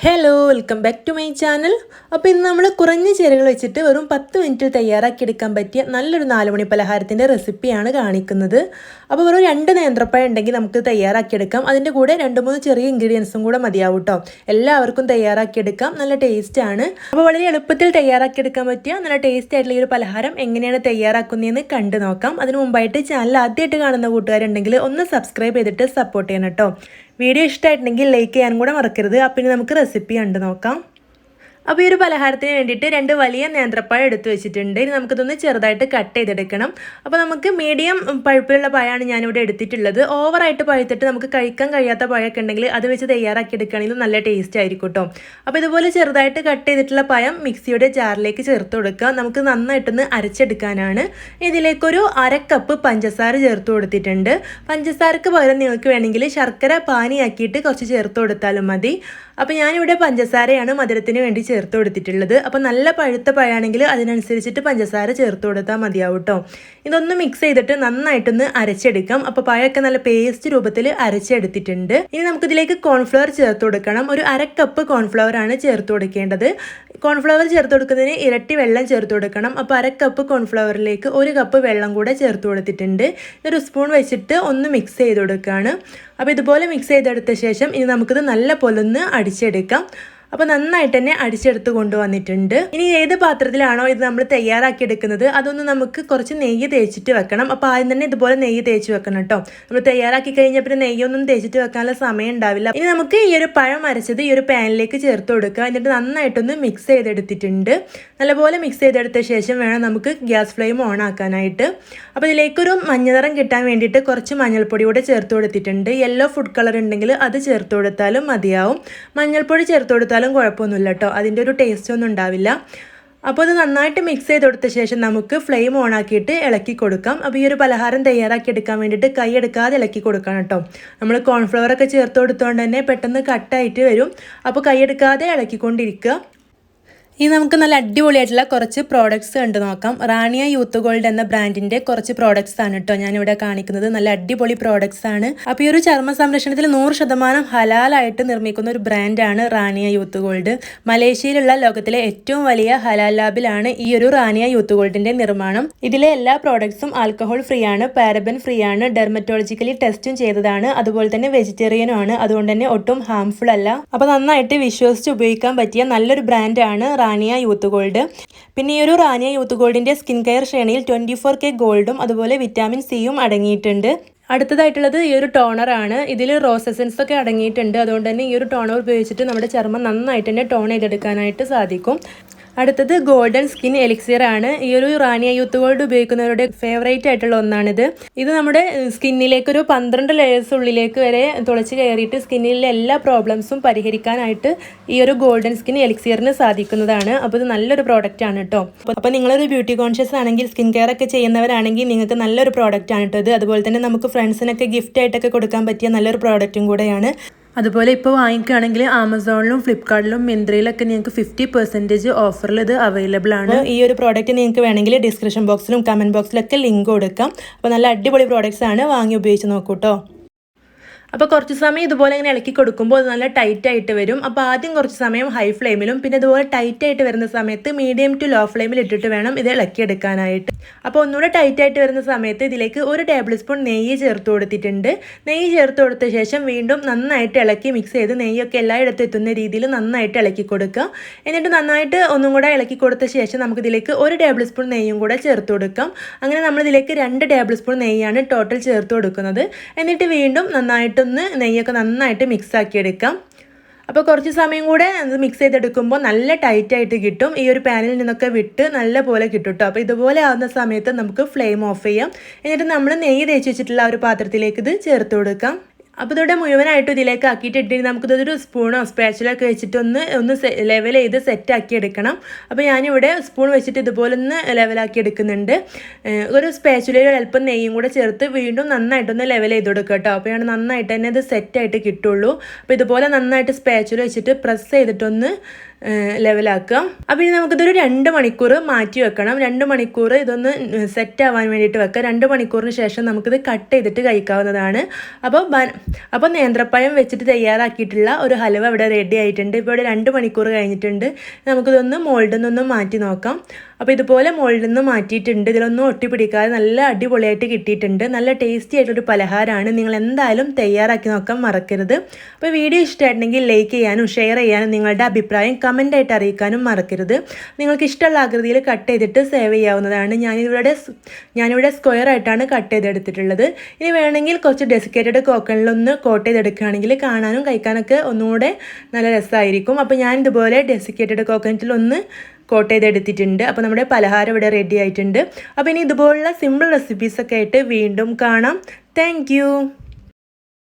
Hello welcome back to my channel. അപ്പോൾ ഇന്ന് നമ്മൾ കുറഞ്ഞ ചേരുവകൾ വെച്ചിട്ട് വെറും 10 മിനിറ്റിൽ തയ്യാറാക്കിയെടുക്കാൻ പറ്റിയ നല്ലൊരു 4 മണി പലഹാരത്തിൻ്റെ റെസിപ്പിയാണ് കാണിക്കുന്നത്. അപ്പോൾ വെറും 2 നേന്ത്രപ്പഴം ഉണ്ടെങ്കിൽ നമുക്ക് തയ്യാറാക്കിയെടുക്കാം. അതിൻ്റെ കൂടെ 2-3 ചെറിയ ഇൻഗ്രീഡിയൻസും കൂടെ മതിയാവും കേട്ടോ. എല്ലാവർക്കും തയ്യാറാക്കിയെടുക്കാം, നല്ല ടേസ്റ്റാണ്. അപ്പോൾ വളരെ എളുപ്പത്തിൽ തയ്യാറാക്കിയെടുക്കാൻ പറ്റിയ നല്ല ടേസ്റ്റ് ആയിട്ടുള്ള ഈ ഒരു പലഹാരം എങ്ങനെയാണ് തയ്യാറാക്കുന്നതെന്ന് കണ്ടു നോക്കാം. അതിന് മുമ്പായിട്ട് ചാനൽ ആദ്യമായിട്ട് കാണുന്ന കൂട്ടുകാരുണ്ടെങ്കിൽ ഒന്ന് സബ്സ്ക്രൈബ് ചെയ്തിട്ട് സപ്പോർട്ട് ചെയ്യണം കേട്ടോ. വീഡിയോ ഇഷ്ടമായിട്ടുണ്ടെങ്കിൽ ലൈക്ക് ചെയ്യാനും കൂടെ മറക്കരുത്. അപ്പം ഇനി നമുക്ക് റെസിപ്പി കണ്ടു നോക്കാം. അപ്പോൾ ഈ ഒരു പലഹാരത്തിന് വേണ്ടിയിട്ട് 2 വലിയ നേന്ത്രപ്പഴം എടുത്ത് വെച്ചിട്ടുണ്ട്. ഇനി നമുക്കിതൊന്ന് ചെറുതായിട്ട് കട്ട് ചെയ്തെടുക്കണം. അപ്പോൾ നമുക്ക് മീഡിയം പഴുപ്പിലുള്ള പഴമാണ് ഞാനിവിടെ എടുത്തിട്ടുള്ളത്. ഓവറായിട്ട് പഴുത്തിട്ട് നമുക്ക് കഴിക്കാൻ കഴിയാത്ത പഴമൊക്കെ ഉണ്ടെങ്കിൽ അത് വെച്ച് തയ്യാറാക്കി എടുക്കുകയാണെങ്കിൽ നല്ല ടേസ്റ്റ് ആയിരിക്കും കേട്ടോ. അപ്പോൾ ഇതുപോലെ ചെറുതായിട്ട് കട്ട് ചെയ്തിട്ടുള്ള പഴം മിക്സിയുടെ ജാറിലേക്ക് ചേർത്ത് കൊടുക്കുക. നമുക്ക് നന്നായിട്ടൊന്ന് അരച്ചെടുക്കാനാണ്. ഇതിലേക്കൊരു 1/2 കപ്പ് പഞ്ചസാര ചേർത്ത് കൊടുത്തിട്ടുണ്ട്. പഞ്ചസാരക്ക് പകരം നിങ്ങൾക്ക് വേണമെങ്കിൽ ശർക്കര പാനിയാക്കിയിട്ട് കുറച്ച് ചേർത്ത് കൊടുത്താലും മതി. അപ്പോൾ ഞാനിവിടെ പഞ്ചസാരയാണ് മധുരത്തിന് വേണ്ടി ചേർത്ത് കൊടുത്തിട്ടുള്ളത്. അപ്പോൾ നല്ല പഴുത്ത പഴമാണെങ്കിൽ അതിനനുസരിച്ചിട്ട് പഞ്ചസാര ചേർത്ത് കൊടുത്താൽ മതിയാവും കേട്ടോ. ഇതൊന്ന് മിക്സ് ചെയ്തിട്ട് നന്നായിട്ടൊന്ന് അരച്ചെടുക്കാം. അപ്പോൾ പഴമൊക്കെ നല്ല പേസ്റ്റ് രൂപത്തിൽ അരച്ചെടുത്തിട്ടുണ്ട്. ഇനി നമുക്കിതിലേക്ക് കോൺഫ്ലവർ ചേർത്ത് കൊടുക്കണം. ഒരു 1/2 കപ്പ് കോൺഫ്ലവർ ആണ് ചേർത്ത് കൊടുക്കേണ്ടത്. കോൺഫ്ലവർ ചേർത്ത് കൊടുക്കുന്നതിന് ഇരട്ടി വെള്ളം ചേർത്ത് കൊടുക്കണം. അപ്പോൾ 1/2 കപ്പ് കോൺഫ്ലവറിലേക്ക് 1 കപ്പ് വെള്ളം കൂടെ ചേർത്ത് കൊടുത്തിട്ടുണ്ട്. ഒരു സ്പൂൺ വെച്ചിട്ട് ഒന്ന് മിക്സ് ചെയ്ത് കൊടുക്കുകയാണ്. അപ്പോൾ ഇതുപോലെ മിക്സ് ചെയ്തെടുത്ത ശേഷം ഇനി നമുക്കിത് നല്ല പോലെ ഒന്ന് അടിച്ചെടുക്കാം. അപ്പോൾ നന്നായിട്ട് തന്നെ അടിച്ചെടുത്ത് കൊണ്ടുവന്നിട്ടുണ്ട്. ഇനി ഏത് പാത്രത്തിലാണോ ഇത് നമ്മൾ തയ്യാറാക്കിയെടുക്കുന്നത് അതൊന്ന് നമുക്ക് കുറച്ച് നെയ്യ് തേച്ചിട്ട് വെക്കണം. അപ്പോൾ ആദ്യം തന്നെ ഇതുപോലെ നെയ്യ് തേച്ച് വെക്കണം കേട്ടോ. നമ്മൾ തയ്യാറാക്കി കഴിഞ്ഞാൽ പിന്നെ നെയ്യൊന്നും തേച്ചിട്ട് വെക്കാനുള്ള സമയം ഉണ്ടാവില്ല. ഇനി നമുക്ക് ഈ ഒരു പഴം അരച്ചത് ഈ ഒരു പാനിലേക്ക് ചേർത്ത് കൊടുക്കുക. എന്നിട്ട് നന്നായിട്ടൊന്ന് മിക്സ് ചെയ്തെടുത്തിട്ടുണ്ട്. നല്ലപോലെ മിക്സ് ചെയ്തെടുത്ത ശേഷം വേണം നമുക്ക് ഗ്യാസ് ഫ്ലെയിം ഓൺ ആക്കാനായിട്ട്. അപ്പോൾ ഇതിലേക്കൊരു മഞ്ഞനിറം കിട്ടാൻ വേണ്ടിയിട്ട് കുറച്ച് മഞ്ഞൾപ്പൊടി കൂടെ ചേർത്ത് കൊടുത്തിട്ടുണ്ട്. യെല്ലോ ഫുഡ് കളർ ഉണ്ടെങ്കിൽ അത് ചേർത്ത് കൊടുത്താലും മതിയാവും. മഞ്ഞൾപ്പൊടി ചേർത്ത് കൊടുത്താലും കുഴപ്പമൊന്നുമില്ല കേട്ടോ, അതിൻ്റെ ഒരു ടേസ്റ്റ് ഒന്നും ഉണ്ടാവില്ല. അപ്പോൾ അത് നന്നായിട്ട് മിക്സ് ചെയ്ത് കൊടുത്ത ശേഷം നമുക്ക് ഫ്ലെയിം ഓൺ ആക്കിയിട്ട് ഇളക്കി കൊടുക്കാം. അപ്പോൾ ഈ ഒരു പലഹാരം തയ്യാറാക്കി എടുക്കാൻ വേണ്ടിയിട്ട് കൈ എടുക്കാതെ ഇളക്കി കൊടുക്കണം കേട്ടോ. നമ്മൾ കോൺഫ്ലവറൊക്കെ ചേർത്ത് കൊടുത്തുകൊണ്ട് തന്നെ പെട്ടെന്ന് കട്ടായിട്ട് വരും. അപ്പോൾ കൈ എടുക്കാതെ ഇളക്കിക്കൊണ്ടിരിക്കുക. ഇനി നമുക്ക് നല്ല അടിപൊളിയായിട്ടുള്ള കുറച്ച് പ്രോഡക്റ്റ്സ് കണ്ടു നോക്കാം. റാണിയ യൂത്ത് ഗോൾഡ് എന്ന ബ്രാൻഡിൻ്റെ കുറച്ച് പ്രോഡക്റ്റ്സ് ആണ് കേട്ടോ ഞാനിവിടെ കാണിക്കുന്നത്. നല്ല അടിപൊളി പ്രോഡക്റ്റ്സ് ആണ്. അപ്പോൾ ഈ ഒരു ചർമ്മ സംരക്ഷണത്തിൽ 100% ഹലാലായിട്ട് നിർമ്മിക്കുന്ന ഒരു ബ്രാൻഡാണ് റാണിയ യൂത്ത് ഗോൾഡ്. മലേഷ്യയിലുള്ള ലോകത്തിലെ ഏറ്റവും വലിയ ഹലാൽ ലാബിലാണ് ഈ ഒരു റാണിയ യൂത്ത് ഗോൾഡിൻ്റെ നിർമ്മാണം. ഇതിലെ എല്ലാ പ്രോഡക്ട്സും ആൽക്കഹോൾ ഫ്രീ ആണ്, പാരബൻ ഫ്രീ ആണ്, ഡെർമറ്റോളജിക്കലി ടെസ്റ്റും ചെയ്തതാണ്, അതുപോലെ തന്നെ വെജിറ്റേറിയനും ആണ്. അതുകൊണ്ട് തന്നെ ഒട്ടും ഹാംഫുൾ അല്ല. അപ്പോൾ നന്നായിട്ട് വിശ്വസിച്ച് ഉപയോഗിക്കാൻ പറ്റിയ നല്ലൊരു ബ്രാൻഡാണ് റാണിയ യൂത്ത് ഗോൾഡ്. പിന്നെ ഈ ഒരു റാണിയ യൂത്ത് ഗോൾഡിൻ്റെ സ്കിൻ കെയർ ശ്രേണിയിൽ 24K ഗോൾഡും അതുപോലെ വിറ്റാമിൻ സിയും അടങ്ങിയിട്ടുണ്ട്. അടുത്തതായിട്ടുള്ളത് ഈ ഒരു ടോണറാണ്. ഇതിൽ റോസ് എസൻസ് ഒക്കെ അടങ്ങിയിട്ടുണ്ട്. അതുകൊണ്ട് തന്നെ ഈ ഒരു ടോണർ ഉപയോഗിച്ചിട്ട് നമ്മുടെ ചർമ്മം നന്നായിട്ട് തന്നെ ടോൺ ചെയ്തെടുക്കാനായിട്ട് സാധിക്കും. അടുത്തത് ഗോൾഡൻ സ്കിൻ എലിക്സിയർ ആണ്. ഈ ഒരു റാണിയ യൂത്ത് ഗോൾഡ് ഉപയോഗിക്കുന്നവരുടെ ഫേവറേറ്റ് ആയിട്ടുള്ള ഒന്നാണിത്. ഇത് നമ്മുടെ സ്കിന്നിലേക്ക് ഒരു 12 ലെയേഴ്സ് ഉള്ളിലേക്ക് വരെ തുളച്ച് കയറിയിട്ട് സ്കിന്നിലെ എല്ലാ പ്രോബ്ലംസും പരിഹരിക്കാനായിട്ട് ഈ ഒരു ഗോൾഡൻ സ്കിൻ എലിക്സിയറിന് സാധിക്കുന്നതാണ്. അപ്പോൾ ഇത് നല്ലൊരു പ്രോഡക്റ്റ് ആണ് കേട്ടോ. അപ്പോൾ നിങ്ങളൊരു ബ്യൂട്ടി കോൺഷ്യസ് ആണെങ്കിൽ, സ്കിൻ കെയർ ഒക്കെ ചെയ്യുന്നവരാണെങ്കിൽ നിങ്ങൾക്ക് നല്ലൊരു പ്രോഡക്റ്റ് ആണ് കേട്ടോ ഇത്. അതുപോലെ തന്നെ നമുക്ക് ഫ്രണ്ട്സിനൊക്കെ ഗിഫ്റ്റ് ആയിട്ടൊക്കെ കൊടുക്കാൻ പറ്റിയ നല്ലൊരു പ്രോഡക്റ്റും കൂടെയാണ്. അതുപോലെ ഇപ്പോൾ വാങ്ങിക്കുകയാണെങ്കിൽ ആമസോണിലും ഫ്ലിപ്കാർട്ടിലും മിന്ത്രയിലൊക്കെ നിങ്ങൾക്ക് 50% ഓഫറിൽ ഇത് അവൈലബിൾ ആണ്. ഈ ഒരു പ്രോഡക്റ്റ് നിങ്ങൾക്ക് വേണമെങ്കിൽ ഡിസ്ക്രിപ്ഷൻ ബോക്സിലും കമൻറ്റ് ബോക്സിലൊക്കെ ലിങ്ക് കൊടുക്കാം. അപ്പോൾ നല്ല അടിപൊളി പ്രോഡക്റ്റ്സ് ആണ്, വാങ്ങി ഉപയോഗിച്ച് നോക്കൂ കേട്ടോ. അപ്പോൾ കുറച്ച് സമയം ഇതുപോലെ ഇങ്ങനെ ഇളക്കി കൊടുക്കുമ്പോൾ അത് നല്ല ടൈറ്റ് ആയിട്ട് വരും. അപ്പോൾ ആദ്യം കുറച്ച് സമയം ഹൈ ഫ്ലെയിമിലും പിന്നെ ഇതുപോലെ ടൈറ്റ് ആയിട്ട് വരുന്ന സമയത്ത് മീഡിയം ടു ലോ ഫ്ലെയിമിൽ ഇട്ടിട്ട് വേണം ഇത് ഇളക്കിയെടുക്കാനായിട്ട്. അപ്പോൾ ഒന്നുകൂടെ ടൈറ്റ് ആയിട്ട് വരുന്ന സമയത്ത് ഇതിലേക്ക് 1 ടേബിൾ സ്പൂൺ നെയ്യ് ചേർത്ത് കൊടുത്തിട്ടുണ്ട്. നെയ്യ് ചേർത്ത് കൊടുത്ത ശേഷം വീണ്ടും നന്നായിട്ട് ഇളക്കി മിക്സ് ചെയ്ത് നെയ്യൊക്കെ എല്ലായിടത്തും എത്തുന്ന രീതിയിൽ നന്നായിട്ട് ഇളക്കി കൊടുക്കുക. എന്നിട്ട് നന്നായിട്ട് ഒന്നും കൂടെ ഇളക്കി കൊടുത്ത ശേഷം നമുക്കിതിലേക്ക് 1 ടേബിൾ സ്പൂൺ നെയ്യും കൂടെ ചേർത്ത് കൊടുക്കാം. അങ്ങനെ നമ്മളിതിലേക്ക് 2 ടേബിൾ സ്പൂൺ നെയ്യാണ് ടോട്ടൽ ചേർത്ത് കൊടുക്കുന്നത്. എന്നിട്ട് വീണ്ടും നന്നായിട്ട് നെയ്യൊക്കെ നന്നായിട്ട് മിക്സ് ആക്കി എടുക്കാം. അപ്പോൾ കുറച്ച് സമയം കൂടെ അത് മിക്സ് ചെയ്തെടുക്കുമ്പോൾ നല്ല ടൈറ്റായിട്ട് കിട്ടും. ഈ ഒരു പാനിൽ നിന്നൊക്കെ വിട്ട് നല്ല പോലെ കിട്ടും കേട്ടോ. അപ്പോൾ ഇതുപോലെ ആവുന്ന സമയത്ത് നമുക്ക് ഫ്ലെയിം ഓഫ് ചെയ്യാം. എന്നിട്ട് നമ്മൾ നെയ്യ് തേച്ച് വെച്ചിട്ടുള്ള ആ ഒരു പാത്രത്തിലേക്ക് ഇത് ചേർത്ത് കൊടുക്കാം. അപ്പോൾ ഇതോടെ മുഴുവനായിട്ടും ഇതിലേക്ക് ആക്കിയിട്ടിട്ട് നമുക്കിതൊരു സ്പൂണോ സ്പാച്ചിലൊക്കെ വെച്ചിട്ട് ഒന്ന് ലെവൽ ചെയ്ത് സെറ്റാക്കി എടുക്കണം. അപ്പോൾ ഞാനിവിടെ സ്പൂൺ വെച്ചിട്ട് ഇതുപോലെ ഒന്ന് ലെവലാക്കി എടുക്കുന്നുണ്ട്. ഒരു സ്പാച്ചിലയിൽ അല്പം നെയ്യും കൂടെ ചേർത്ത് വീണ്ടും നന്നായിട്ടൊന്ന് ലെവൽ ചെയ്ത് കൊടുക്കുക കേട്ടോ. അപ്പോഴാണ് നന്നായിട്ട് തന്നെ ഇത് സെറ്റായിട്ട് കിട്ടുള്ളൂ. അപ്പോൾ ഇതുപോലെ നന്നായിട്ട് സ്പാച്ചില വെച്ചിട്ട് പ്രസ് ചെയ്തിട്ടൊന്ന് ലെവലാക്കുക. അപ്പോൾ ഇനി നമുക്കിതൊരു 2 മണിക്കൂർ മാറ്റി വെക്കണം. 2 മണിക്കൂർ ഇതൊന്ന് സെറ്റ് ആവാൻ വേണ്ടിയിട്ട് വെക്കുക. 2 മണിക്കൂറിന് ശേഷം നമുക്കിത് കട്ട് ചെയ്തിട്ട് കഴിക്കാവുന്നതാണ്. അപ്പോൾ നേന്ത്രപ്പഴം വെച്ചിട്ട് തയ്യാറാക്കിയിട്ടുള്ള ഒരു ഹലുവ ഇവിടെ റെഡി ആയിട്ടുണ്ട്. ഇപ്പോൾ ഇവിടെ 2 മണിക്കൂർ കഴിഞ്ഞിട്ടുണ്ട്. നമുക്കിതൊന്ന് മോൾഡിൽ നിന്നൊന്ന് മാറ്റി നോക്കാം. അപ്പോൾ ഇതുപോലെ മോൾഡിൽ നിന്ന് മാറ്റിയിട്ടുണ്ട്. ഇതിലൊന്നും ഒട്ടിപ്പിടിക്കാതെ നല്ല അടിപൊളിയായിട്ട് കിട്ടിയിട്ടുണ്ട്. നല്ല ടേസ്റ്റി ആയിട്ടൊരു പലഹാരമാണ്. നിങ്ങൾ എന്തായാലും തയ്യാറാക്കി നോക്കാൻ മറക്കരുത്. അപ്പോൾ വീഡിയോ ഇഷ്ടമായിട്ടുണ്ടെങ്കിൽ ലൈക്ക് ചെയ്യാനും ഷെയർ ചെയ്യാനും നിങ്ങളുടെ അഭിപ്രായം കമൻ്റായിട്ട് അറിയിക്കാനും മറക്കരുത്. നിങ്ങൾക്ക് ഇഷ്ടമുള്ള ആകൃതിയിൽ കട്ട് ചെയ്തിട്ട് സേവ് ചെയ്യാവുന്നതാണ്. ഞാനിവിടെ സ്ക്വയർ ആയിട്ടാണ് കട്ട് ചെയ്തെടുത്തിട്ടുള്ളത്. ഇനി വേണമെങ്കിൽ കുറച്ച് ഡെസിക്കേറ്റഡ് കോക്കണിലൊന്ന് കോട്ട് ചെയ്തെടുക്കുകയാണെങ്കിൽ കാണാനും കഴിക്കാനൊക്കെ ഒന്നുകൂടെ നല്ല രസമായിരിക്കും. അപ്പോൾ ഞാൻ ഇതുപോലെ ഡെസിക്കേറ്റഡ് കോക്കനറ്റിലൊന്ന് കോട്ട് ചെയ്തെടുത്തിട്ടുണ്ട്. അപ്പോൾ നമ്മുടെ പലഹാരം ഇവിടെ റെഡി ആയിട്ടുണ്ട്. അപ്പോൾ ഇനി ഇതുപോലുള്ള സിമ്പിൾ റെസിപ്പീസൊക്കെ ആയിട്ട് വീണ്ടും കാണാം. താങ്ക്